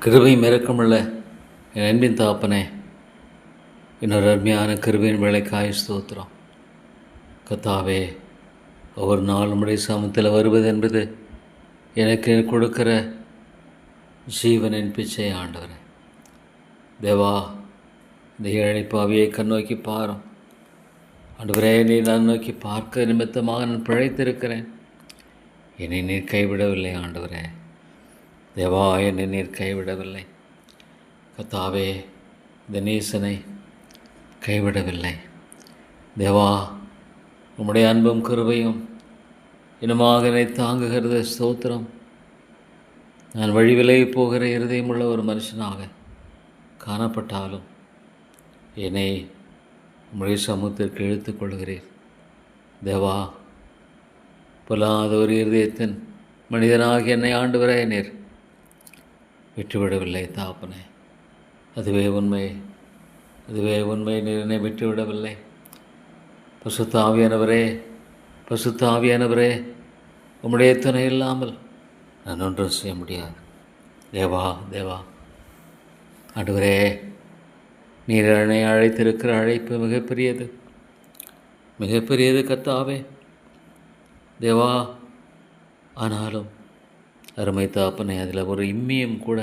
கிருபை இரக்கமுள்ள என் அன்பின் தாப்பனே, இன்னொரு அருமையான கிருபையின் வேலைக்காய் ஸ்தோத்திரம். கர்த்தாவே, ஒவ்வொரு நாள் உம்முடைய சமூகத்தில் வருவது என்பது எனக்கு கொடுக்கிற ஜீவனின் பிச்சை. ஆண்டவரே தேவா, இந்த ஏழை பாவியை கண்ணோக்கி பாரும். ஆண்டவரே, நீ நான் நோக்கி பார்க்க நிமித்தமாக நான் பிழைத்திருக்கிறேன். என்னை நீர் கைவிடவில்லை. ஆண்டவரே தேவா, என்னை நீர் கைவிடவில்லை. கர்த்தாவே, இந்த நேசனை கைவிடவில்லை. தேவா, உம்முடைய அன்பும் கிருபையும் இனமாக என்னை தாங்குகிறது. ஸ்தோத்திரம். நான் வழி விலகி போகிற இருதயமுள்ள ஒரு மனுஷனாக காணப்பட்டாலும் என்னை உம்முடைய சமூகத்திற்கு இழுத்துக் கொள்கிறீர். தேவா, பொல்லாத ஒரு இருதயத்தின் மனிதனாக என்னை ஆண்டவரே நீர் விட்டுவிடவில்லை. தாப்பனே, அதுவே உண்மை, அதுவே உண்மை. நீர் என்னை விட்டுவிடவில்லை. பசுத்த ஆவியானவரே, பசுத்த ஆவியானவரே, உம்முடைய துணை இல்லாமல் நான் ஒன்றும் செய்ய முடியாது. தேவா, தேவா, ஆண்டவரே, நீர் என்னை அழைத்திருக்கிற அழைப்பு மிகப்பெரியது, மிகப்பெரியது கர்த்தாவே. தேவா, ஆனாலும் அருமை தாப்பனை, அதில் ஒரு இம்மியும் கூட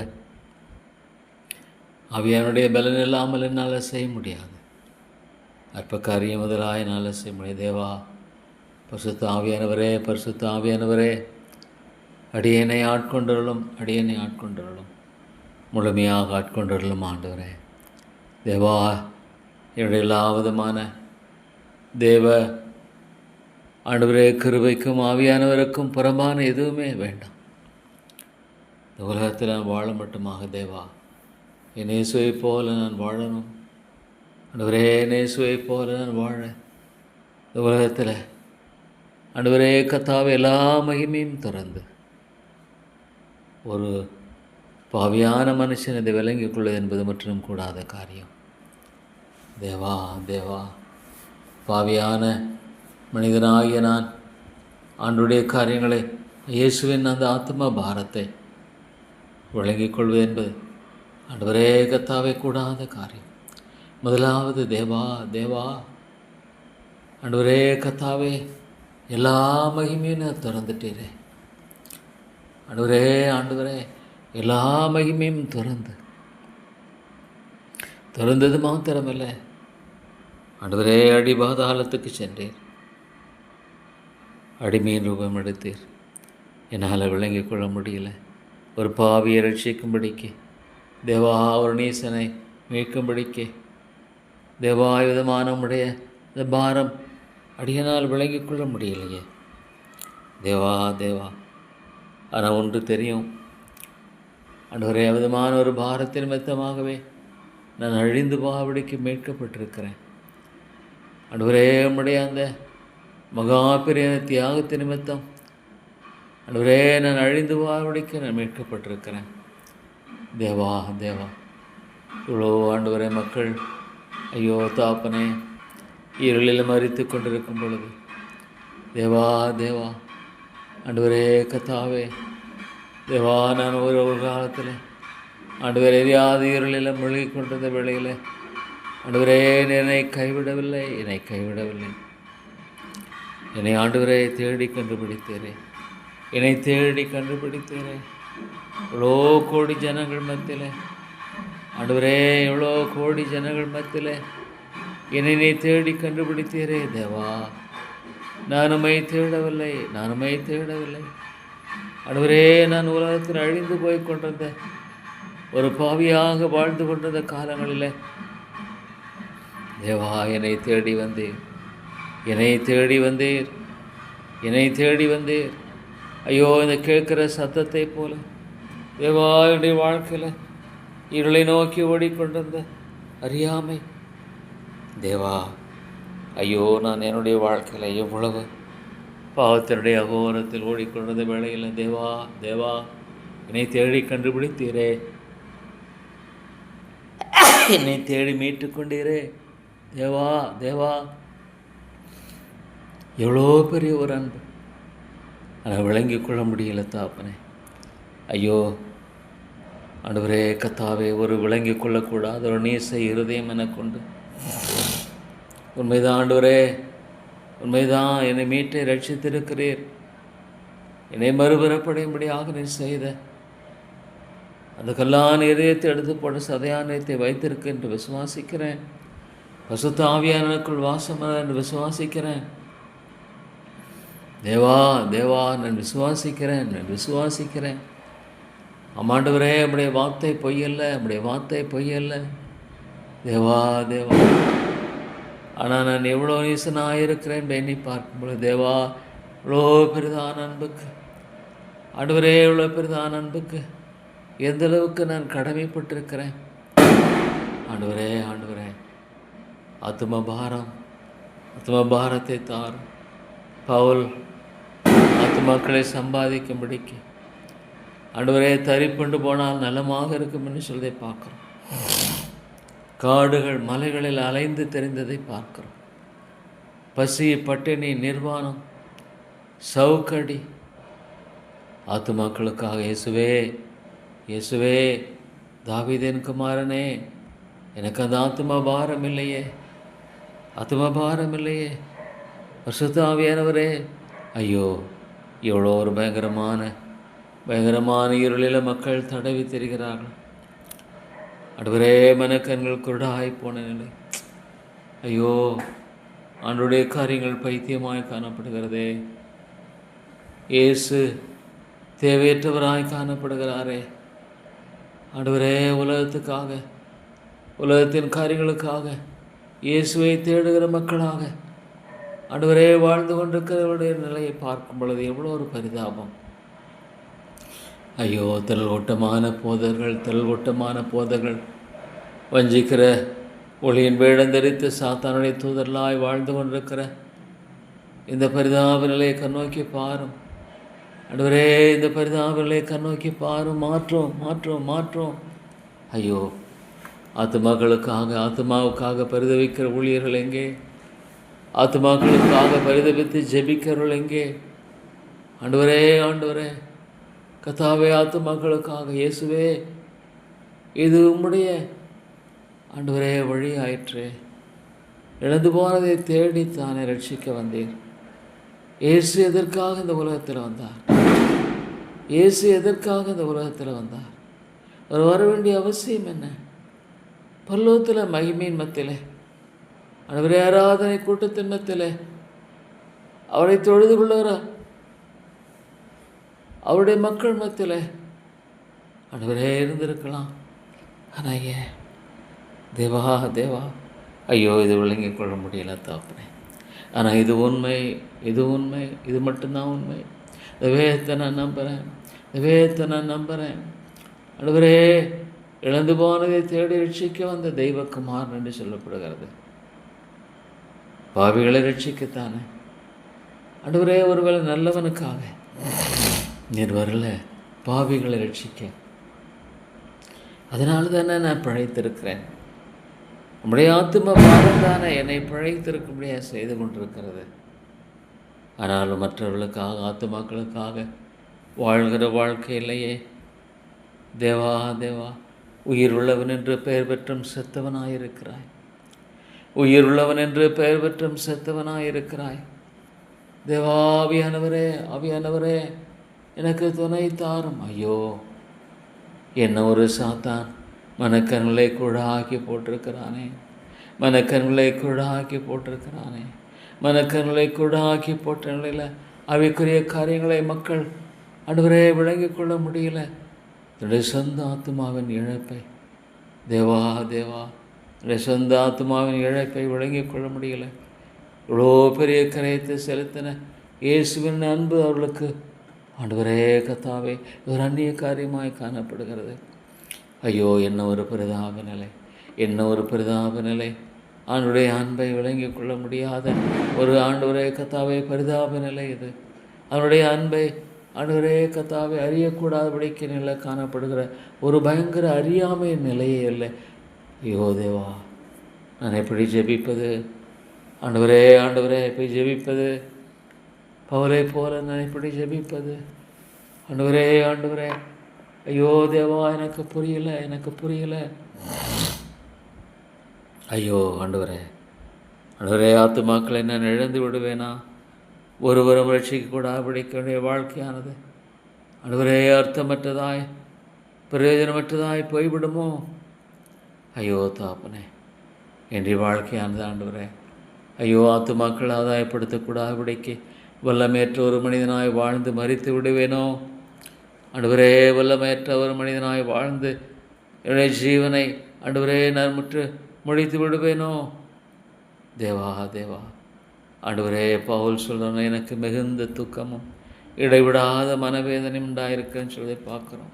ஆவியானுடைய பலன் இல்லாமல் என்னால் செய்ய முடியாது. அற்ப காரியம் முதலாக என்னால் செய்ய முடியாது. தேவா, பரிசுத்த ஆவியானவரே, பரிசுத்த ஆவியானவரே, அடியேனை ஆட்கொண்டருளும், அடியேனை ஆட்கொண்டருளும், முழுமையாக ஆட்கொண்டருளும். ஆண்டவரே தேவா, என்னுடைய எல்லா விதமான தேவ ஆண்டவரே கிருபைக்கும் ஆவியானவருக்கும் புறம்பான எதுவுமே வேண்டாம். இந்த உலகத்தில் நான் வாழ மட்டுமாக தேவா, என் இயேசுவை போல நான் வாழணும். ஆண்டவரே, என் இயேசுவை போல நான் வாழ இந்த உலகத்தில் ஆண்டவரே கர்த்தாவே, எல்லா மகிமையும் திறந்து ஒரு பாவியான மனுஷன் இதை விளங்கிக் கொள்வது என்பது மற்றும் கூடாத காரியம். தேவா, தேவா, பாவியான மனிதனாகிய நான் ஆண்டுடைய காரியங்களை, இயேசுவின் அந்த ஆத்ம பாரத்தை விளங்கிக் கொள்வது என்பது ஆண்டவரே கர்த்தாவே கூடாத காரியம். முதலாவது தேவா, தேவா, ஆண்டவரே கர்த்தாவே, எல்லா மகிமையும் நான் திறந்துட்டீரே. ஆண்டவரே, ஆண்டவரே, எல்லா மகிமையும் திறந்தது மாத்திரமல்ல, ஆண்டவரே, அடிபாதாளத்துக்கு சென்றீர், அடிமையின் ரூபம் எடுத்தீர். என்னால் விளங்கிக் கொள்ள முடியல. ஒரு பாவியை ரட்சிக்கும்படிக்கு தேவா, ஒரு நீசனை மீட்கும்படிக்கு தேவா, விதமான உடைய இந்த பாரம் அடியனால் விளங்கிக் கொள்ள முடியலையே. தேவா, தேவா, ஆனால் ஒன்று தெரியும். ஆண்டவரே, விதமான ஒரு பாரத்தின் மெத்தமாகவே நான் அழிந்து போகாபடிக்கு மீட்கப்பட்டிருக்கிறேன். ஆண்டவரே, உம்முடைய அந்த மகா பெரிய தியாகத்தின் நிமித்தம் ஆண்டவரே, நான் அழிந்து போகாபடிக்கு நான் மீட்கப்பட்டிருக்கிறேன். தேவா, தேவா, இவ்வளோ ஆண்டவரே மக்கள் ஐயோ தாப்பனே இருளில் மறித்து கொண்டிருக்கும் பொழுது தேவா, தேவா, ஆண்டவரே கர்த்தாவே, தேவா, நான் ஒரு காலத்தில் ஆண்டவரே எரியாத இருளில் மூழ்கி கொண்டிருந்த வேளையில் ஆண்டவரே என்னை கைவிடவில்லை, என்னை கைவிடவில்லை. என்னை ஆண்டவரே தேடி கண்டுபிடித்தீரே, என்னை தேடி கண்டுபிடித்தீரே. எவ்வளோ கோடி ஜனங்கள் மத்தியில் ஆண்டவரே, எவ்வளோ கோடி ஜனங்கள் மத்தியில் என்னை நீ தேடி கண்டுபிடித்தீரே. தேவா, நான் உம்மை தேடவில்லை, நான் உம்மை தேடவில்லை. ஆண்டவரே, நான் உலகத்தில் அழிந்து போய் கொண்டிருந்த ஒரு பாவியாக வாழ்ந்து கொண்டிருந்த காலங்களில் தேவா, என்னை தேடி வந்தீர், என்னை தேடி வந்தீர், என்னை தேடி வந்தீர். ஐயோ, இந்த கேட்குற சத்தத்தை போல தேவா, என்னுடைய வாழ்க்கையில் இருளை நோக்கி ஓடிக்கொண்டிருந்த அறியாமை தேவா, ஐயோ, நான் என்னுடைய வாழ்க்கையில் எவ்வளவு பாவத்தினுடைய அகோரத்தில் ஓடிக்கொண்டிருந்த வேளையில் தேவா, தேவா, என்னை தேடி கண்டுபிடித்தீரே, என்னை தேடி மீட்டு கொண்டீரே. தேவா, தேவா, எவ்வளோ பெரிய ஒரு அன்பு, ஆனால் விளங்கிக் கொள்ள முடியல தாப்பனே. ஐயோ, ஆண்டவரே கத்தாவே, ஒரு விளங்கி கொள்ளக்கூடாத ஒரு நேச இருதயம் என கொண்டு, உண்மைதான் ஆண்டவரே, உண்மைதான், என்னை மீட்டை ரட்சித்திருக்கிறீர், என்னை மறுபெறப்படையும்படியாக நீ செய்த அந்த கல்லான இதயத்தை எடுத்து போட சதையானத்தை வைத்திருக்கு என்று விசுவாசிக்கிறேன். பசுத்த ஆவியானவருக்குள் வாசம் என்று விசுவாசிக்கிறேன். தேவா தேவா, நான் விசுவாசிக்கிறேன், நான் விசுவாசிக்கிறேன். ஆமாண்டவரே, நம்முடைய வார்த்தை பொய்யல்ல, நம்முடைய வார்த்தை பொய்யல்ல. தேவா தேவா, ஆனால் நான் எவ்வளோ நீசனாக இருக்கிறேன் எண்ணி பார்க்கும்போது, தேவா, இவ்வளோ பெரிதான அன்புக்கு, ஆண்டவரே, இவ்வளோ பெரிதான அன்புக்கு எந்த அளவுக்கு நான் கடமைப்பட்டிருக்கிறேன். ஆண்டவரே ஆண்டவரே, ஆத்தும பாரத்தை தாரும். பவுல் ஆத்துமாக்களை சம்பாதிக்கும்படிக்கு ஆண்டவரே தரிப்புண்டு போனால் நலமாக இருக்கும் என்று சொல்லதை பார்க்குறோம். காடுகள் மலைகளில் அலைந்து தெரிந்ததை பார்க்கிறோம். பசி, பட்டினி, நிர்வாணம், சவுக்கடி, ஆத்துமாக்களுக்காக இயேசுவே இயேசுவே, தாவீதின் குமாரனே, எனக்கு அந்த ஆத்தும பாரம் இல்லையே, ஆத்தும பாரம் இல்லையே. பரிசுத்த ஆவியானவரே, ஐயோ, எவ்வளோ ஒரு பயங்கரமான இருளில் மக்கள் தடவி தெரிகிறார்கள். ஆண்டவரே, மனக்கண்கள் குருடாய் போன நிலை. ஐயோ, ஆண்டுடைய காரியங்கள் பைத்தியமாய் காணப்படுகிறதே. இயேசு தேவையற்றவராய் காணப்படுகிறாரே. ஆண்டவரே, உலகத்துக்காக, உலகத்தின் காரியங்களுக்காக இயேசுவை தேடுகிற மக்களாக ஆண்டவரே வாழ்ந்து கொண்டிருக்கிறவருடைய நிலையை பார்க்கும் பொழுது எவ்வளோ ஒரு பரிதாபம். ஐயோ, திரள்கூட்டமான போதர்கள் வஞ்சிக்கிற ஒளியின் வேடந்தரித்து சாத்தானுடைய தூதர்களாய் வாழ்ந்து கொண்டிருக்கிற இந்த பரிதாப நிலையை கண்ணோக்கி பாரும். ஆண்டவரே, இந்த பரிதாப நிலையை கண்ணோக்கி பாரும். மாற்றோம். ஐயோ, ஆத்துமாவுக்காக பரிதவிக்கிற ஊழியர்கள் எங்கே? ஆத்துமாக்களுக்காக பரிதவித்து ஜெபிக்கிறவர்கள் எங்கே? ஆண்டவரே, கர்த்தாவே, ஆத்துமாக்களுக்காக இயேசுவே, இது உம்முடைய ஆண்டவரே வழி ஆயிற்று. இழந்து போனதை தேடித்தானே ரட்சிக்க வந்தீர். இயேசு எதற்காக இந்த உலகத்தில் வந்தார்? அவர் வர வேண்டிய அவசியம் என்ன? பரலோகத்தில் மகிமையின் மத்தியிலே, ஆண்டவரே ஆராதனை கூட்டத்தின் மத்தியிலே அவரை தொழுது கொள்ளுகிற அவருடைய மக்கள் மத்தியிலே ஆண்டவரே இருந்திருக்கலாம். ஆனால் ஏன் தேவா, ஐயோ, இது விளங்கிக் கொள்ள முடியல தாப்பனே. ஆனால் இது உண்மை, இது மட்டும்தான் உண்மை. இந்த வேதத்தை நான் நம்புகிறேன். ஆண்டவரே, இழந்து போனதை தேடி ரட்சிக்க வந்த தெய்வக்குமாரன் என்று சொல்லப்படுகிறது. பாவிகளை ரட்சிக்கத்தானே. ஆண்டவரே, ஒருவேளை நல்லவனுக்காக நீர் வரல, பாவிகளை ரட்சிக்க. அதனால தானே நான் பிழைத்திருக்கிறேன். நம்முடைய ஆத்தும பாரம் தானே என்னை பிழைத்திருக்கும்படியாக செய்து கொண்டிருக்கிறது. ஆனாலும் மற்றவர்களுக்காக, ஆத்துமாக்களுக்காக வாழ்கிற வாழ்க்கை இல்லையே. தேவா, உயிர் உள்ளவன் என்று பெயர் பெற்றும் செத்தவனாயிருக்கிறாய். தேவா, ஆவியானவரே, எனக்கு துணை தாரும். ஐயோ, என்ன ஒரு சாத்தான் மனக்கண்களை குழாக்கி போட்டிருக்கிறானே. மனக்கண்களை குழாக்கி போட்ட நிலையில் அவைக்குரிய காரியங்களை மக்கள் ஆண்டவரே விளங்கி கொள்ள முடியல. என்னுடைய சொந்த ஆத்மாவின் இழப்பை, தேவா, என்னுடைய சொந்த ஆத்மாவின் இழப்பை விளங்கி கொள்ள முடியல. இவ்வளோ பெரிய கரையத்தை செலுத்தின இயேசுவின் அன்பு அவர்களுக்கு ஆண்டவரே கர்த்தாவே ஒரு அந்நிய காரியமாய் காணப்படுகிறது. ஐயோ, என்ன ஒரு பரிதாப நிலை. ஆண்டுடைய அன்பை விளங்கி கொள்ள முடியாத ஒரு ஆண்டவரே கர்த்தாவே பரிதாப நிலை இது. அவனுடைய அன்பை ஆண்டவரே கர்த்தாவே அறியக்கூடாதபடிக்கு நிலை காணப்படுகிற ஒரு பயங்கர அறியாமை நிலையே இல்லை. ஐயோ தேவா, நான் எப்படி ஜெபிப்பது? ஆண்டவரே எப்படி ஜெபிப்பது? பவுலை போல நான் எப்படி ஜெபிப்பது? ஆண்டவரே ஐயோ தேவா, எனக்கு புரியலை, எனக்கு புரியலை. ஐயோ ஆண்டவரே, ஆண்டவரே, ஆத்துமாக்களை நான் இழந்து விடுவேனா? ஒருவரும் ரட்சிக்க கூட பிடிக்க வாழ்க்கையானது ஆண்டவரே அர்த்தமற்றதாய் பிரயோஜனமற்றதாய் போய்விடுமோ? ஐயோ தாப்பனே, என்னுடைய வாழ்க்கையானது ஆண்டவரே, ஐயோ ஆத்துமாக்கள் ஆதாயப்படுத்தக்கூடாதபடிக்கு வல்லமையற்ற ஒரு மனிதனாய் வாழ்ந்து மரித்து விடுவேனோ? ஆண்டவரே, வல்லமையற்ற ஒரு மனிதனாய் வாழ்ந்து என்னுடைய ஜீவனை ஆண்டவரே நான் முடித்து விடுவேனோ? தேவா தேவா, ஆண்டவரே, பவுல் சொல்கிறோம், எனக்கு மிகுந்த துக்கமும் இடைவிடாத மனவேதனையும் உண்டாயிருக்குன்னு சொல்லி பார்க்குறோம்.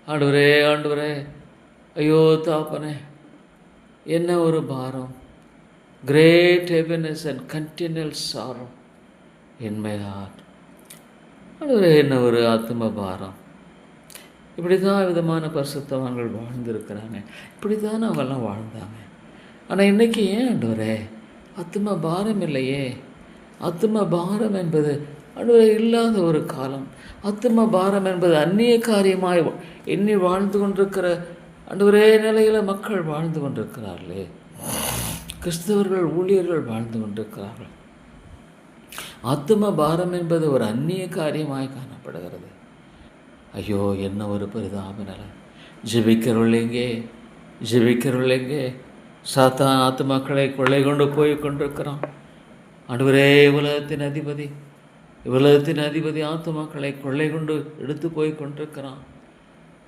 ஆண்டவரே ஆண்டவரே, ஐயோ தாப்பனே, என்ன ஒரு பாரம்! Great heaviness and continual sorrow in my heart. ஆண்டவரே, என்ன ஒரு ஆத்ம பாரம்! இப்படி தான் விதமான பரிசுத்தவான்கள் வாழ்ந்துருக்கிறாங்க, இப்படி தான் அவங்கெல்லாம் வாழ்ந்தாங்க. ஆனால் இன்றைக்கி ஏன் ஆண்டவரே ஆத்ம பாரம் இல்லையே? ஆத்ம பாரம் என்பது ஆண்டவரே இல்லாத ஒரு காலம். ஆத்ம பாரம் என்பது அந்நிய காரியமாய் எண்ணி வாழ்ந்து கொண்டிருக்கிற ஆண்டவரே நிலையில் மக்கள் வாழ்ந்து கொண்டிருக்கிறார்களே. கிறிஸ்தவர்கள் ஊழியர்கள் வாழ்ந்து கொண்டிருக்கிறார்கள். ஆத்ம பாரம் என்பது ஒரு அந்நிய காரியமாய் காணப்படுகிறது. ஐயோ, என்ன ஒரு பரிதாப நிலை! ஜெபிக்கிறவர்கள் எங்கே? ஜெபிக்கிறவர்கள் எங்கே? சாத்தான் ஆத்துமாக்களை கொள்ளை கொண்டு போய் கொண்டிருக்கிறான். ஆண்டவரே, உலகத்தின் அதிபதி ஆத்துமாக்களை கொள்ளை கொண்டு எடுத்து போய் கொண்டிருக்கிறான்.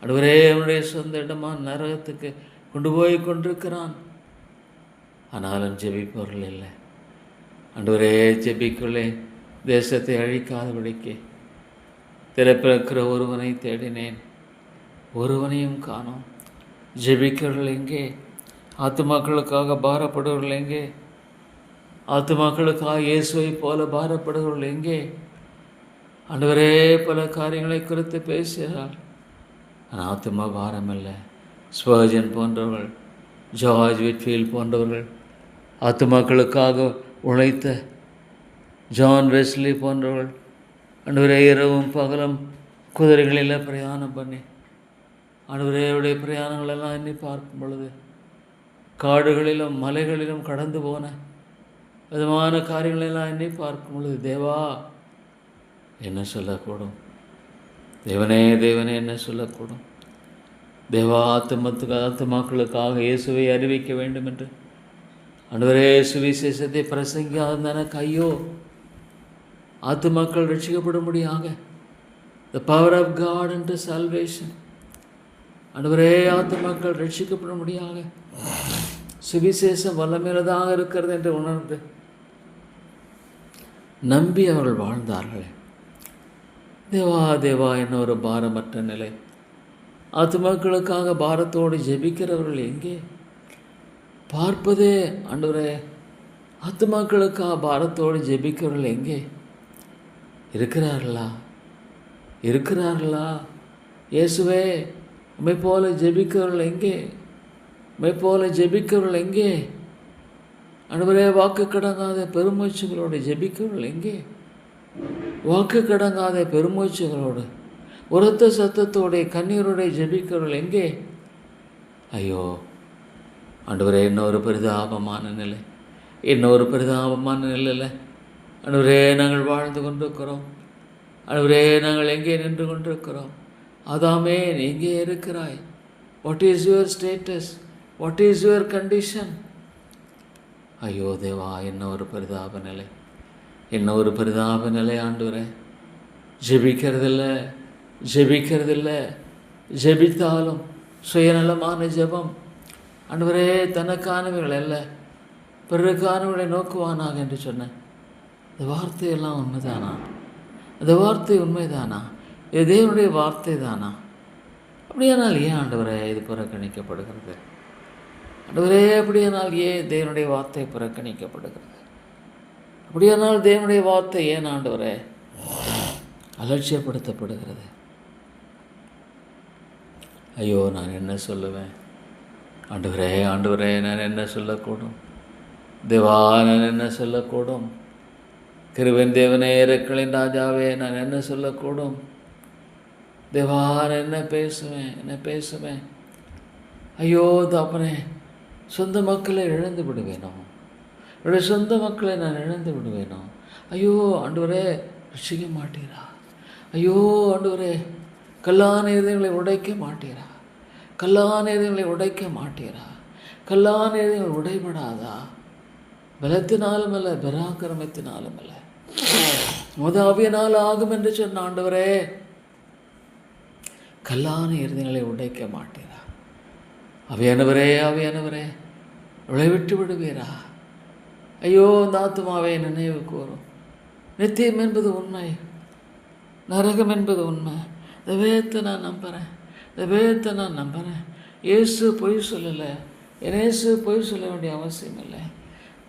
ஆண்டவரே, அவனுடைய சொந்த இடமான நரகத்துக்கு கொண்டு போய் கொண்டிருக்கிறான். ஆனாலும் ஜெபிப்பவர்கள் இல்லை. ஆண்டவரே, ஜெபிக்குள்ளே தேசத்தை அழிக்காதபடிக்கு திறப்பிறக்கிற ஒருவனை தேடினேன், ஒருவனையும் காணோம். ஜெபிக்கிறவர்கள் எங்கே? ஆத்துமாக்களுக்காக பாரப்படுவர்கள் எங்கே? ஆத்துமாக்களுக்காக இயேசுவை போல பாரப்படுவர்கள் எங்கே? ஆண்டவரே, பல காரியங்களை குறித்து பேசுகிறார். ஆனால் ஆத்துமா பாரம் இல்லை. ஸ்பர்ஜன் போன்றவர்கள், ஜார்ஜ் விட்ஃபீல்ட் போன்றவர்கள், ஆத்துமாக்களுக்காக உழைத்த ஜான் வெஸ்லி போன்றவர்கள், ஆண்டவரே, இரவும் பகலும் குதிரைகளில் பிரயாணம் பண்ணி ஆண்டவரேவுடைய பிரயாணங்களெல்லாம் எண்ணி பார்க்கும் பொழுது காடுகளிலும் மலைகளிலும் கடந்து போன விதமான காரியங்களெல்லாம் எண்ணி பார்க்கும் பொழுது, தேவா என்ன சொல்லக்கூடும்? தேவனே தேவனே என்ன சொல்லக்கூடும்? தேவா, ஆத்துமாக்களுக்காக இயேசுவை அறிவிக்க வேண்டும் என்று ஆண்டவரே சுவிசேஷத்தை பிரசங்கியாத எனக்கு ஐயோ! ஆத்துமாக்கள் ரட்சிக்கப்படும்படியாக the power of God unto salvation. ஆண்டவரே, ஆத்துமாக்கள் ரட்சிக்கப்படும்படியாக சுவிசேஷம் வல்லமையிலதாக இருக்கிறது என்று உணர்ந்து நம்பி அவர்கள் வாழ்ந்தார்கள். தேவா தேவா, என்ன ஒரு பாரமற்ற நிலை! ஆத்துமாக்களுக்காக பாரத்தோடு ஜெபிக்கிறவர்கள் எங்கே? பார்ப்பதே ஆண்டவரே, ஆத்துமாக்களுக்காக பாரத்தோடு ஜெபிக்கிறவர்கள் எங்கே இருக்கிறார்களா? இருக்கிறார்களா? இயேசுவே, உம்மை போல ஜெபிக்கிறவர்கள் எங்கே? உம்மை போல ஜெபிக்கிறவர்கள் எங்கே? ஆண்டவரே, வாக்கு கடங்காத பெருமூச்சுகளோடு ஜெபிக்கிறவர்கள் எங்கே? வாக்கு கடங்காத பெருமூச்சுகளோடு உரத்த சத்தத்தோடைய கண்ணீரோடைய ஜெபிக்கிறவர்கள் எங்கே? ஐயோ ஆண்டவரே, இன்னொரு பரிதாபமான நிலை, இன்னொரு பரிதாபமான நிலையில் ஆண்டவரே நாங்கள் வாழ்ந்து கொண்டிருக்கிறோம். ஆண்டவரே, நாங்கள் எங்கே நின்று கொண்டிருக்கிறோம்? அதாமே, நீ எங்கே இருக்கிறாய்? What is your status? What is your condition? ஐயோ தேவா, என்ன ஒரு பரிதாப நிலை, என்ன ஒரு பரிதாப நிலை! ஆண்டவரே, ஜெபிக்கிறதில்லை. ஜெபித்தாலும் சுயநலமான ஜெபம். ஆண்டவரே, தனக்கானவர்கள் அல்ல பிறருக்கானவர்களை நோக்குவானாக என்று சொன்னேன். இந்த வார்த்தையெல்லாம் உண்மைதானா? அந்த வார்த்தை உண்மைதானா? இது தேவனுடைய வார்த்தை தானா? அப்படியானால் ஏன் ஆண்டவரே இது புறக்கணிக்கப்படுகிறது? ஆண்டவரே, அப்படியானால் ஏன் தேவனுடைய வார்த்தை புறக்கணிக்கப்படுகிறது? அப்படியானால் தேவனுடைய வார்த்தை ஏன் ஆண்டவரே அலட்சியப்படுத்தப்படுகிறது? ஐயோ, நான் என்ன சொல்லுவேன்? ஆண்டவரே, நான் என்ன சொல்லக்கூடும்? தேவா, நான் என்ன சொல்லக்கூடும்? கிருபையின் தேவனே, இரக்கலின் ராஜாவே, நான் என்ன சொல்லக்கூடும்? தேவா நான் என்ன பேசுவேன். ஐயோ தகப்பனே, சொந்த மக்களை இழந்து விடுவேனோ, என்னுடைய சொந்த மக்களை நான் இழந்து விடுவேனோ. ஐயோ ஆண்டவரே ரட்சிக்க மாட்டீரா. ஐயோ ஆண்டவரே, கல்லான இதயங்களை உடைக்க மாட்டீரா. கல்லான இதயங்களை உடைக்க மாட்டீரா. கல்லான இதயங்கள் உடைபடாதா. பலத்தினாலும் அல்ல, பராக்கிரமத்தினாலும் அல்ல, ஆவியினால் ஆகும் என்று சொன்ன ஆண்டவரே, கல்லான இருதயங்களை உடைக்க மாட்டீரா. ஆவியானவரே அவளை விட்டு விடுவீரா. ஐயோ இந்த ஆத்துமாவை நினைவு கூறும். நித்தியம் என்பது உண்மை, நரகம் என்பது உண்மை. இந்த வேதத்தை நான் நம்புகிறேன். இயேசு பொய் சொல்லலை. இயேசு பொய் சொல்ல வேண்டிய அவசியம் இல்லை.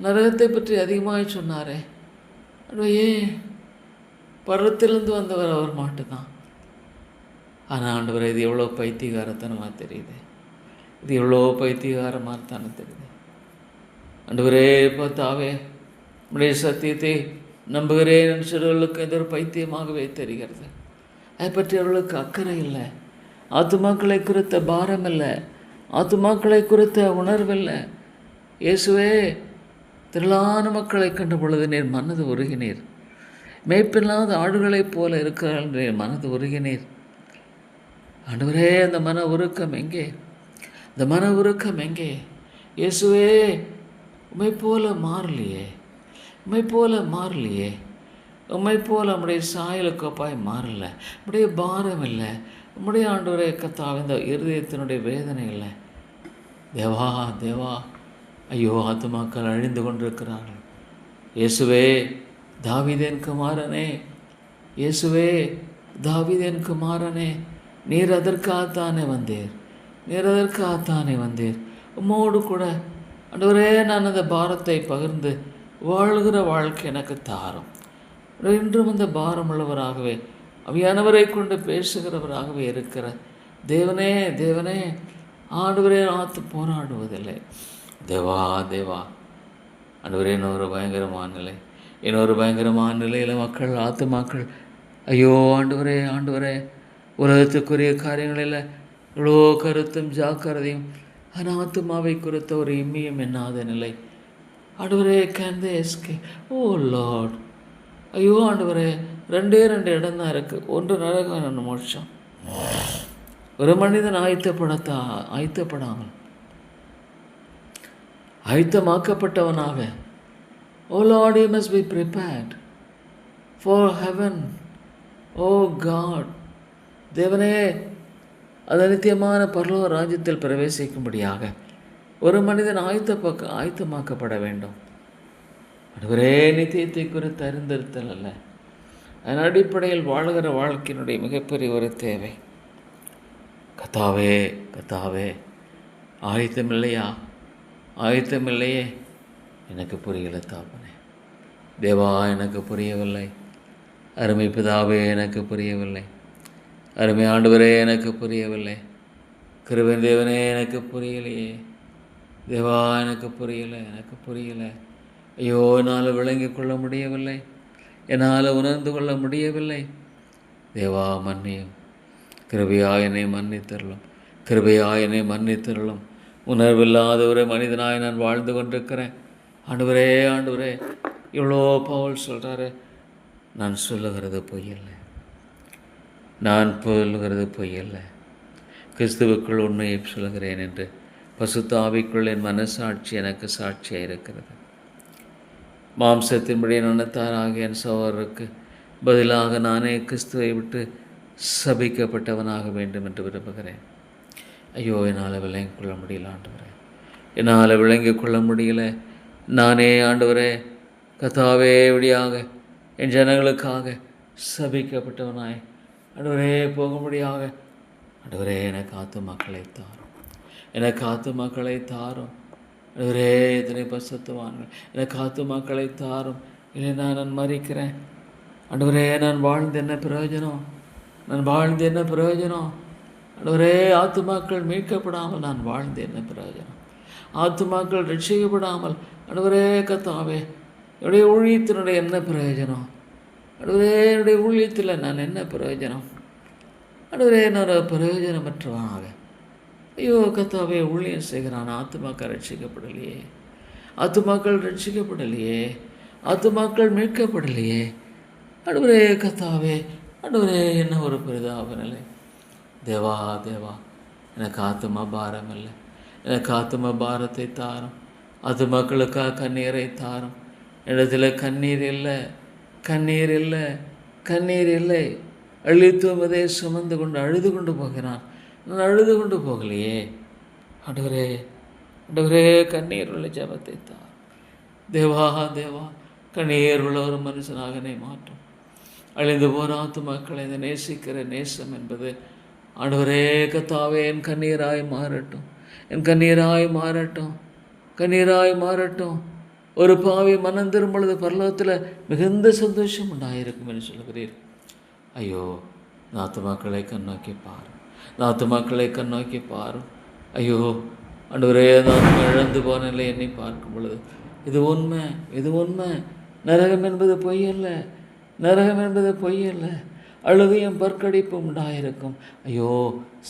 நரகத்தை பற்றி அதிகமாக சொன்னாரே. ஏன் பருவத்திலிருந்து வந்தவர் அவர் மட்டும்தான். ஆனால் ஆண்டவரை இது எவ்வளோ பைத்தியகாரத்தனமாக தெரியுது. இது எவ்வளோ பைத்தியகாரமாக தானே தெரியுது. ஆண்டவரே பார்த்தாவே உடைய சத்தியத்தை நம்புகிறேன் என்று சொல்வர்களுக்கு இது ஒரு பைத்தியமாகவே தெரிகிறது. அதை பற்றி அவர்களுக்கு அக்கறை இல்லை. ஆத்துமாக்களை குறித்த பாரம் இல்லை. ஆத்துமாக்களை குறித்த உணர்வில்லை. இயேசுவே, திரளான மக்களை கண்ட பொழுது நீர் மனது உருகினீர். மேய்ப்பில்லாத ஆடுகளைப் போல இருக்கிறார்கள் நீர் மனது உருகினீர். ஆண்டவரே, அந்த மன உருக்கம் எங்கே? இந்த மன உருக்கம் எங்கே? இயேசுவே, உம்மை போல மாறலையே. உம்மை போல நம்முடைய சாயலுக்கப்பாய் மாறலை. நம்முடைய பாரம் இல்லை. நம்முடைய ஆண்டவரே கர்த்தாவே, இந்த இருதயத்தினுடைய வேதனை இல்லை. தேவா ஐயோ ஆத்துமாக்கள் அழிந்து கொண்டிருக்கிறார்கள். இயேசுவே, தாவீதின் குமாரனே, நீர் அதற்காகத்தானே வந்தீர். உம்மோடு கூட ஆண்டவரே நான் அந்த பாரத்தை பகிர்ந்து வாழ்கிற வாழ்க்கை எனக்கு தாரும். இன்றும் அந்த பாரம் உள்ளவராகவே, ஆவியானவரை கொண்டு பேசுகிறவராகவே இருக்கிற தேவனே ஆண்டவரே ஆத்து போராடுவதில்லை. தேவா ஆண்டவரே, இன்னொரு பயங்கரமான நிலையில் ஆத்துமாக்கள் ஐயோ ஆண்டவரே உலகத்துக்குரிய காரியங்களில் இவ்வளோ கருத்தும் ஜாக்கிரதையும் ஆத்துமாவை குறித்த ஒரு இம்மியும் எண்ணாத நிலை. ஆண்டவரே, can they escape? O Lord, ஐயோ ஆண்டவரே, 2 இடம் தான் இருக்குது. ஒன்று நரகம், இன்னொன்று மோட்சம். ஒரு மனிதன் ஆயத்தப்படாமல் ஆயத்தமாக்கப்பட்டவனாக, oh lord, you must be prepared for heaven. Oh god, தேவனே, அது நித்தியமான பரலோக ராஜ்யத்தில் பிரவேசிக்கும்படியாக ஒரு மனிதன் ஆயத்தமாக்கப்பட வேண்டும். அதுவரே நித்தியத்தை குறித்து அறிந்திருத்தல் அல்ல, அதன் அடிப்படையில் வாழ்கிற வாழ்க்கையினுடைய மிகப்பெரிய ஒரு தேவை. கத்தாவே ஆயத்தமில்லையே, எனக்கு புரியலை தாப்பனே. தேவா, எனக்கு புரியவில்லை. அருமை பிதாவே, எனக்கு புரியவில்லை. அருமை ஆண்டவரே, எனக்கு புரியவில்லை. கிருபையின் தேவனே, எனக்கு புரியலையே. தேவா, எனக்கு புரியலை. ஐயோ, என்னால் விளங்கிக் கொள்ள முடியவில்லை. என்னால் உணர்ந்து கொள்ள முடியவில்லை. தேவா, மன்னியும். கிருபையாய் என்னை மன்னித்தருளும். உணர்வில்லாத ஒரு மனிதனாய் நான் வாழ்ந்து கொண்டிருக்கிறேன். ஆண்டவரே, இவ்வளோ பவுல் சொல்கிறாரு, நான் சொல்லுகிறது பொய்யல்ல. கிறிஸ்துவுக்குள் உண்மையை சொல்கிறேன் என்று பசுத்த ஆவிக்குள் என் மனசாட்சி எனக்கு சாட்சியாக இருக்கிறது. மாம்சத்தின்படி நன்னத்தாராகிய என் சகோதரருக்கு பதிலாக நானே கிறிஸ்துவை விட்டு சபிக்கப்பட்டவனாக வேண்டும் என்று விரும்புகிறேன். ஐயோ, என்னால் விளங்கிக் கொள்ள முடியல ஆண்டவரே, நானே ஆண்டவரே கர்த்தாவே வழியாக என் ஜனங்களுக்காக சபிக்கப்பட்டவனாய் ஆண்டவரே போகும்படியாக ஆண்டவரே எனக்கு ஆத்துமாக்களை தாரும். ஆண்டவரே, இதனை பரிசுத்தவான்கள் எனக்கு ஆத்துமாக்களை தாரும். இல்லை, நான் மறிக்கிறேன். ஆண்டவரே, நான் வாழ்ந்து என்ன பிரயோஜனம்? ஆண்டவரே, ஆத்துமாக்கள் மீட்கப்படாமல் நான் வாழ்ந்து என்ன பிரயோஜனம்? ஆத்துமாக்கள் ரட்சிக்கப்படாமல் ஆண்டவரே கர்த்தாவே என்னுடைய ஊழியத்தினுடைய என்ன பிரயோஜனம்? ஆண்டவரே, என்னுடைய ஊழியத்தில் நான் என்ன பிரயோஜனம்? ஆண்டவரே நான் பிரயோஜனமற்றவனாக ஐயோ கர்த்தாவே ஊழியம் செய்கிறான், ஆத்துமாக்கள் ரட்சிக்கப்படலையே, ஆத்துமாக்கள் ரட்சிக்கப்படலையே, ஆத்துமாக்கள் மீட்கப்படலையே. ஆண்டவரே கர்த்தாவே, ஆண்டவரே என்ன ஒரு பெரிதாப நிலை. தேவா தேவா, எனக்கு ஆத்துமா பாரம் இல்லை, எனக்கு ஆத்துமா பாரத்தை தாரும், ஆத்துமாக்களுக்காக கண்ணீரை தாரும். இடத்துல கண்ணீர் இல்லை, கண்ணீர் இல்லை, கண்ணீர் இல்லை. அழித்துவதை சுமந்து கொண்டு அழுது கொண்டு போகிறான், நான் அழுது கொண்டு போகலையே. ஆண்டவரே ஆண்டவரே, கண்ணீர் உள்ள ஜபத்தை தார். தேவா தேவா, கண்ணீர் உள்ள ஒரு மனுஷனாக என்னை மாற்றும். அழிந்து போகிற ஆத்துமாக்களை இந்த நேசிக்கிற நேசம் என்பது ஆண்டவரே கர்த்தாவே என் கண்ணீராய் மாறட்டும், என் கண்ணீராய் மாறட்டும், கண்ணீராய் மாறட்டும். ஒரு பாவி மனம் திரும்பும் பொழுது பரலோகத்தில் மிகுந்த சந்தோஷம் உண்டாயிருக்கும் என்று சொல்கிறீர். ஐயோ, ஆத்துமாக்களை கண்ணோக்கி பாரும், ஆத்துமாக்களை கண்ணோக்கி பாரும். ஐயோ ஆண்டவரே, நான் இழந்து போன நிலை என்னை பார்க்கும் பொழுது இது உண்மை, இது உண்மை. நரகம் என்பது பொய்யல்ல, நரகம் என்பது பொய்யல்ல. அழுகையும் பற்கடிப்பும் உண்டாயிருக்கும். ஐயோ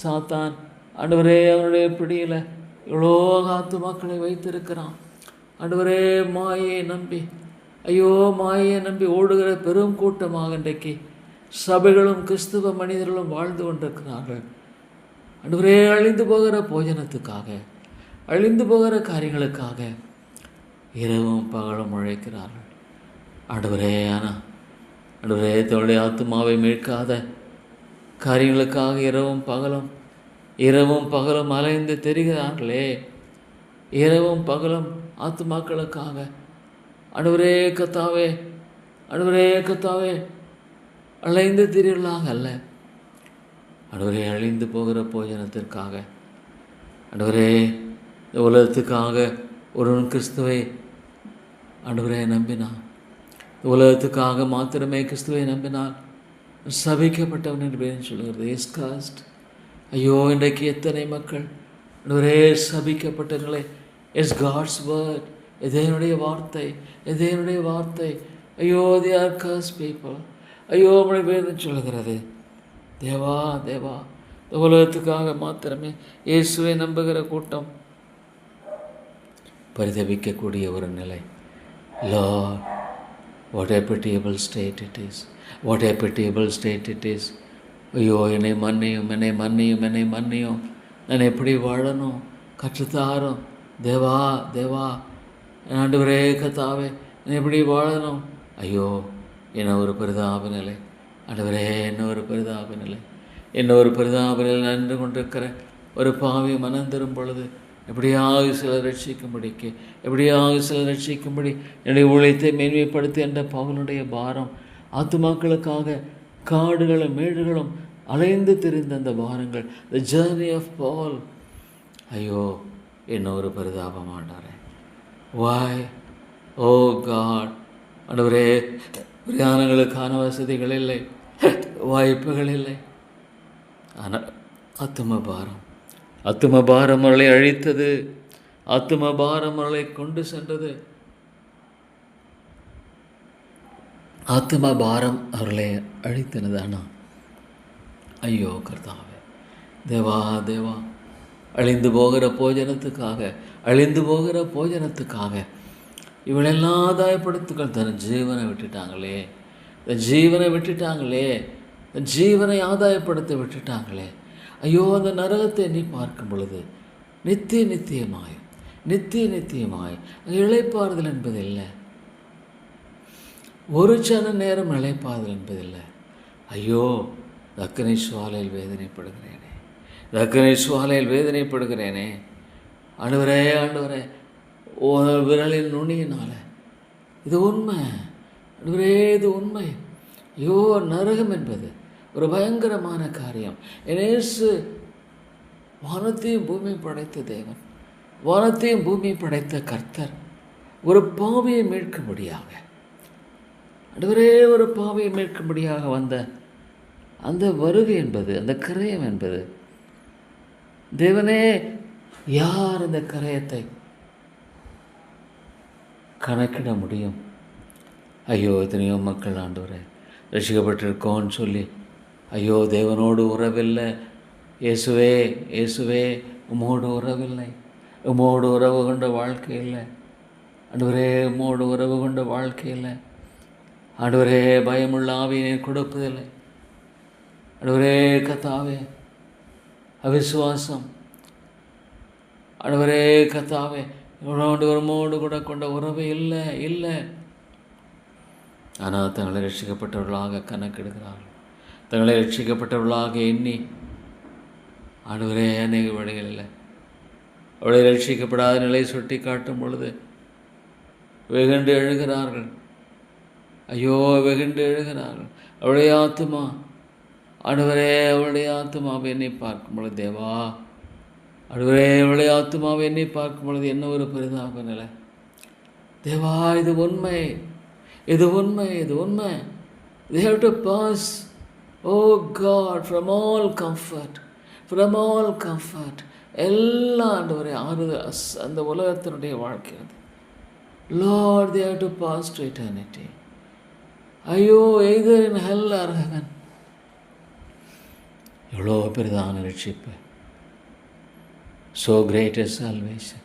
சாத்தான் ஆண்டவரே அவனுடைய பிடியில் எவ்வளோ ஆத்துமாக்களை வைத்திருக்கிறான். ஆண்டவரே, மாயை நம்பி, ஐயோ மாயை நம்பி ஓடுகிற பெரும் கூட்டமாக இன்றைக்கு சபைகளும் கிறிஸ்துவ மனிதர்களும் வாழ்ந்து கொண்டிருக்கிறார்கள். ஆண்டவரே, அழிந்து போகிற போஜனத்துக்காக, அழிந்து போகிற காரியங்களுக்காக இரவும் பகலும் உழைக்கிறார்கள். ஆண்டவரே, ஆனால் ஆண்டவரே தன்னுடைய ஆத்துமாவை மீட்காத காரியங்களுக்காக இரவும் பகலும் அலைந்து தெரிகிறார்களே, இரவும் பகலும் ஆத்துமாக்களுக்காக. ஆண்டவரே கர்த்தாவே, ஆண்டவரே கர்த்தாவே, அலைந்து திரிகளாக அல்ல, ஆண்டவரே அழிந்து போகிற போஜனத்திற்காக. ஆண்டவரே, இந்த உலகத்துக்காக ஒருவன் கிறிஸ்துவை ஆண்டவரே நம்பினான், உலகத்துக்காக மாத்திரமே கிறிஸ்துவை நம்பினால் சபிக்கப்பட்டவன் என்று பேர் சொல்கிறது. எஸ்காஸ்ட். ஐயோ, இன்றைக்கு எத்தனை மக்கள் ஆண்டவரே சபிக்கப்பட்டவர்களே. இட்ஸ் காட்ஸ் வேர்ட், இது என்னுடைய வார்த்தை, இது என்னுடைய வார்த்தை. ஐயோ, they are cursed people. ஐயோ, நம்முடைய வேதம் சொல்லுகிறது. தேவா தேவா, இந்த உலகத்துக்காக மாத்திரமே இயேசுவை நம்புகிற கூட்டம் பரிதபிக்கக்கூடிய ஒரு நிலை. Lord, what a pitiable state it is, what a pitiable state it is. ஐயோ, என்னை மன்னியும், என்னை மன்னியும், என்னை மன்னியும். நான் எப்படி வாழணும் கற்றுத்தாரும். தேவா தேவா, ஆண்டவரே கர்த்தாவே, நான் எப்படி வாழணும். ஐயோ, என்ன ஒரு பரிதாப நிலை. ஆண்டவரே, என்ன ஒரு பரிதாப நிலை, என்ன ஒரு பரிதாப நிலை. நின்று கொண்டிருக்கிற ஒரு பாவி மனம் தரும் பொழுது எப்படியாக சிலர் ரட்சிக்கும்படிக்கு, எப்படியாக சிலர் ரட்சிக்கும்படி என்னுடைய ஊழியத்தை மேன்மைப்படுத்தி என்ற பவுலுடைய பாரம், ஆத்துமாக்களுக்காக காடுகளும் மேடுகளும் அலைந்து திரிந்த அந்த பாரங்கள், த ஜர்னி ஆஃப் பால். ஐயோ, என்ன ஒரு பரிதாபம் ஆண்டாரே. வாய், ஓ காட், ஆண்டவரே, பிரயாணங்களுக்கான வசதிகள் இல்லை, வாய்ப்புகள் இல்லை. ஆனால் ஆத்தும பாரம், ஆத்தும பாரம் அவர்களை அழித்தது, ஆத்தும பாரம் அவர்களை கொண்டு சென்றது. ஆத்தும பாரம் அவர்களை அழித்தனதானா. ஐயோ கர்த்தாவே, தேவா தேவா, அழிந்து போகிற போஜனத்துக்காக, அழிந்து போகிற போஜனத்துக்காக இவளெல்லாம் ஆதாயப்படுத்துக்கள் தன் ஜீவனை விட்டுட்டாங்களே, தன் ஜீவனை விட்டுட்டாங்களே, தன் ஜீவனை ஆதாயப்படுத்த விட்டுட்டாங்களே. ஐயோ, அந்த நரகத்தை நீ பார்க்கும் பொழுது நித்திய நித்தியமாய், நித்திய நித்தியமாய் இளைப்பாறுதல் என்பதில்லை, ஒரு சன நேரம் இளைப்பாறுதல் என்பதில்லை. ஐயோ, தக்கனை சுவாலையில் வேதனைப்படுகிறேனே, தக்கனை சுவாலையில் வேதனைப்படுகிறேனே. ஆண்டவரே ஆண்டவரே, விரலின் நுனியினால இது உண்மை. ஆண்டவரே, இது உண்மை. ஐயோ, நரகம் என்பது ஒரு பயங்கரமான காரியம். இயேசு வானத்தையும் பூமியும் படைத்த தேவன், வானத்தையும் பூமியும் படைத்த கர்த்தர் ஒரு பாவியை மீட்கும்படியாக, ஆண்டவரே, ஒரு பாவியை மீட்கும்படியாக வந்த அந்த வருகை என்பது, அந்த கிரயம் என்பது, தேவனே, யார் இந்த கிரயத்தை கணக்கிட முடியும்? ஐயோ, எத்தனையோ மக்கள் ஆண்டவரே ரசிக்கப்பட்டிருக்கோன்னு சொல்லி ஐயோ, தேவனோடு உறவில்லை. இயேசுவே, இயேசுவே, உம்மோடு உறவில்லை. உம்மோடு உறவு கொண்ட வாழ்க்கை இல்லை ஆண்டவரே. உம்மோடு உறவு கொண்ட வாழ்க்கை இல்லை ஆண்டவரே. பயமுள்ள ஆவியை கொடுப்பதில்லை ஆண்டவரே. கர்த்தாவே, அவிசுவாசம் ஆண்டவரே. கர்த்தாவே, உம்மோடு கூட கொண்ட உறவு இல்லை இல்லை. ஆனால் தங்களை ரட்சிக்கப்பட்டவர்களாக கணக்கெடுக்கிறார்கள். தங்களை ரட்சிக்கப்பட்டவர்களாக எண்ணி ஆண்டவரே அநேக வழிகளில் அவளை ரட்சிக்கப்படாத நிலை சுட்டி காட்டும் பொழுது வெகுண்டு எழுகிறார்கள். ஐயோ, வெகுண்டு எழுகிறார்கள். அவளுடைய ஆத்துமா ஆண்டவரே, அவளுடைய ஆத்துமாவை எண்ணி பார்க்கும் பொழுது தேவா, ஆண்டவரே, அவளுடைய ஆத்துமாவை எண்ணி பார்க்கும் பொழுது என்ன ஒரு பரிதாப நிலை தேவா. இது உண்மை, இது உண்மை, இது உண்மை. They have to pass, oh God, from all comfort, from all comfort. எல்லாம் ஆண்டவரே ஆறுதல் அந்த உலகத்தினுடைய வாழ்க்கை அது. Lord, they have to pass to eternity. ஐயோ, either in hell or heaven. எவ்வளோ பெரிதான ரட்சிப்பு. So great is salvation.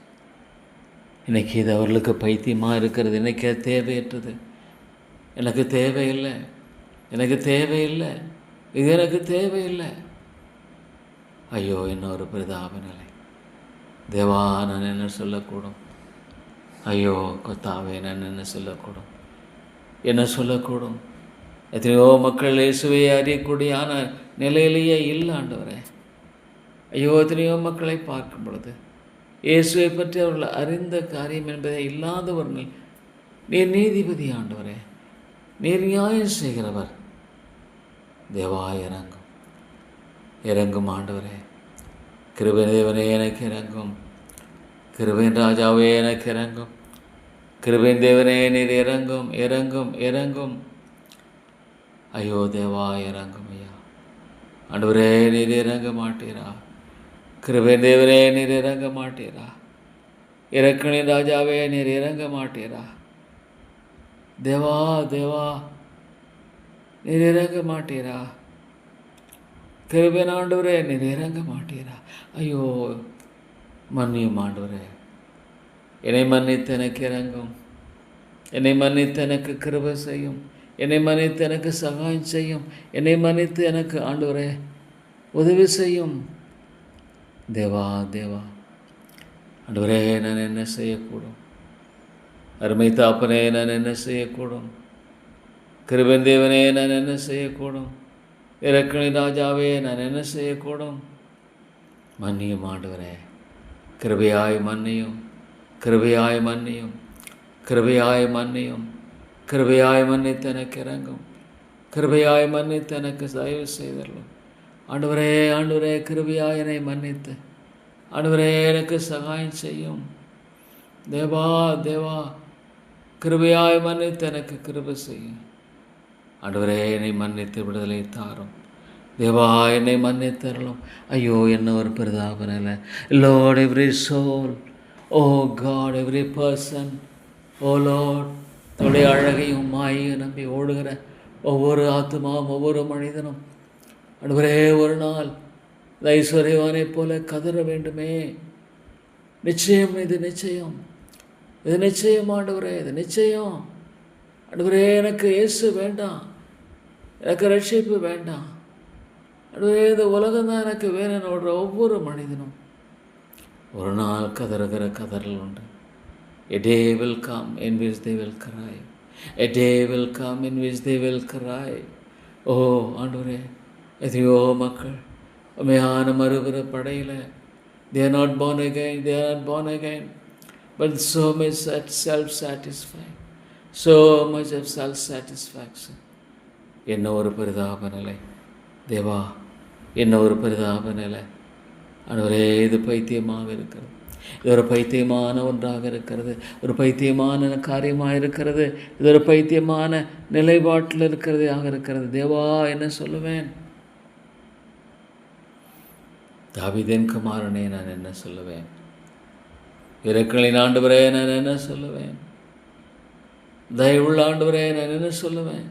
இன்றைக்கி இது அவர்களுக்கு பைத்தியமாக இருக்கிறது. இன்றைக்கி அது தேவையற்றது. எனக்கு தேவையில்லை, எனக்கு தேவையில்லை, இது எனக்கு தேவையில்லை. ஐயோ, என்ன ஒரு பரிதாப நிலை தேவா. நான் என்ன சொல்லக்கூடும்? ஐயோ கர்த்தாவே, நான் என்ன சொல்லக்கூடும்? என்ன சொல்லக்கூடும்? எத்தனையோ மக்கள் இயேசுவை அறியக்கூடியான நிலையிலேயே இல்லை ஆண்டவரே. ஐயோ, எத்தனையோ மக்களை பார்க்கும் பொழுது இயேசுவை பற்றி அவர்கள் அறிந்த காரியம் என்பதை இல்லாதவர்கள். நீர் நீதிபதி ஆண்டவரே, நீர் நியாயம் செய்கிறவர். தேவா, இறங்கும், இறங்கும் ஆண்டவரே. கிருபையின் தேவனே, எனக்கு இறங்கும். கிருபையின் ராஜாவே, எனக்கு இறங்கும். கிருபையின் தேவனே, நீர் இறங்கும், இறங்கும், இறங்கும். ஐயோ தேவா, இறங்கும் ஐயா. ஆண்டவரே, நீர் இறங்க மாட்டீரா? கிருபையின் தேவனே, நீர் இறங்க மாட்டீரா? இரக்கணின் ராஜாவே, நீர் இறங்க மாட்டீரா? தேவா, தேவா, நீர் இறங்க மாட்டீரா? கிருபையின் ஆண்டவரே, நீர் இறங்க மாட்டீரா? ஐயோ, மன்னியும் ஆண்டவரே. என்னை மன்னித்து எனக்கு இறங்கும். என்னை மன்னித்து எனக்கு கிருபை செய்யும். என்னை மன்னித்து எனக்கு சகாயம் செய்யும். என்னை மன்னித்து எனக்கு ஆண்டவரே உதவி செய்யும். தேவா, தேவா, ஆண்டவரே, நான் என்ன செய்யக்கூடும்? அருமை தாப்பனே, நான் என்ன செய்யக்கூடும்? கிருபையின் தேவனே, நான் என்ன செய்யக்கூடும்? இரக்கணின் ராஜாவே, நான் என்ன செய்யக்கூடும்? மன்னியும் ஆண்டவரே. கிருபையாய் மன்னியும், கிருபையாய் மன்னியும், கிருபையாய் மன்னியும். கிருபையாய் மன்னித்து எனக்கு இறங்கும். கிருபையாய் மன்னித்து எனக்கு தயவு செய்தரலும். ஆண்டவரே, ஆண்டவரே, கிருபையாய் என்னை மன்னித்து ஆண்டவரே எனக்கு சகாயம் செய்யும். தேவா, தேவா, கிருபையாய் மன்னித்து எனக்கு கிருபை செய்யும். ஆண்டவரே, என்னை மன்னித்து விடுதலை தாரும். தேவா, என்னை மன்னித்தரலும். ஐயோ, என்ன ஒரு பிரதாப நிலை. லார்ட், எவ்ரி சோல், ஓ காட், எவ்ரி பர்சன், ஓ லார்ட், தன்னுடைய அழகையும் மாயையும் நம்பி ஓடுகிற ஒவ்வொரு ஆத்மாவும் ஒவ்வொரு மனிதனும் ஆண்டவரே ஒரு நாள் ஐஸ்வர்யவானை போல கதற வேண்டுமே. நிச்சயம், இது நிச்சயம், இது நிச்சயம் ஆண்டவரே, இது நிச்சயம். ஆண்டவரே, எனக்கு இயேசு வேண்டாம், எனக்கு ரட்சிப்பு வேண்டாம். ஆண்டவரே, இந்த உலகம்தான் எனக்கு வேணும்னு ஓடுற ஒவ்வொரு மனிதனும் ஒரு நாள் கதறுகிற கதறல் உண்டு. A day will come in which they will cry. A day will come in which they will cry. ஓ ஆண்டவரே, எதையோ மக்கள் உண்மையான மறுபுற படையில் they are not born again, they are not born again, but so much self-satisfied, so much of self-satisfaction. என்ன ஒரு பரிதாப நிலை தேவா, என்ன ஒரு பரிதாப நிலை ஆண்டவரே. இது பைத்தியமாக இருக்கிறது. இது ஒரு பைத்தியமான ஒன்றாக இருக்கிறது. ஒரு பைத்தியமான காரியமாக இருக்கிறது. இது ஒரு பைத்தியமான நிலைப்பாட்டில் இருக்கிறது. தேவா, என்ன சொல்லுவேன்? தாவீதின் குமாரனே, நான் என்ன சொல்லுவேன்? இரக்கங்களின் ஆண்டவரே, நான் என்ன சொல்லுவேன்? தயவுள்ள ஆண்டவரே, நான் என்ன சொல்லுவேன்?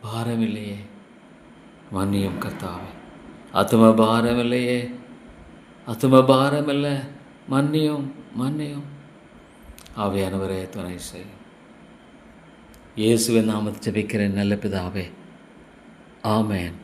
பாரம் இல்லையே, மன்னியும் கர்த்தாவே. ஆத்தும பாரமில்லையே, ஆத்தும பாரமில்லை, மன்னியும் மன்னியும். ஆவியானவரே துணை செய்யும். இயேசுவின் நாமத்தில் ஜெபிக்கிறேன் நல்ல பிதாவே, ஆமென்.